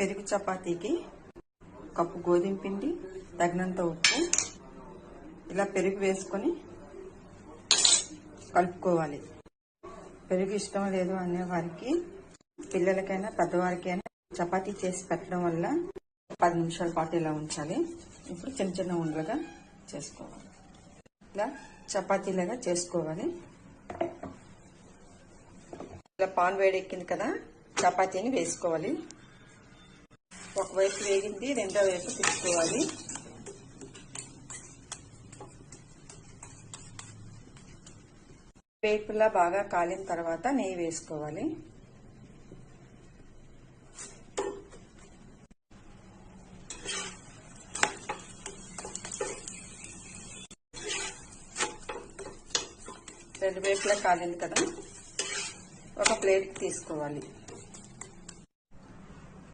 పెరుగు చపాతీకి కప్పు గోధుమ పిండి, తగినంత ఉప్పు, ఇలా పెరుగు వేసుకొని కలుపుకోవాలి. పెరుగు ఇష్టం లేదు అనే వారికి, పిల్లలకైనా పెద్దవారికైనా చపాతీ చేసి పెట్టడం వల్ల 10 నిమిషాల పాటు ఇలా ఉంచాలి. ఇప్పుడు చిన్న చిన్న ఉండలుగా చేసుకోవాలి. ఇలా చపాతీలాగా చేసుకోవాలి. ఇలా పాన్ వేడెక్కింది కదా, చపాతీని వేసుకోవాలి. ఒకవైపు వేగింది, రెండో వైపు తీసుకోవాలి. వేపులా బాగా కాలిన తర్వాత నెయ్యి వేసుకోవాలి. రెండు వేపులా కాలింది కదా, ఒక ప్లేట్కి తీసుకోవాలి.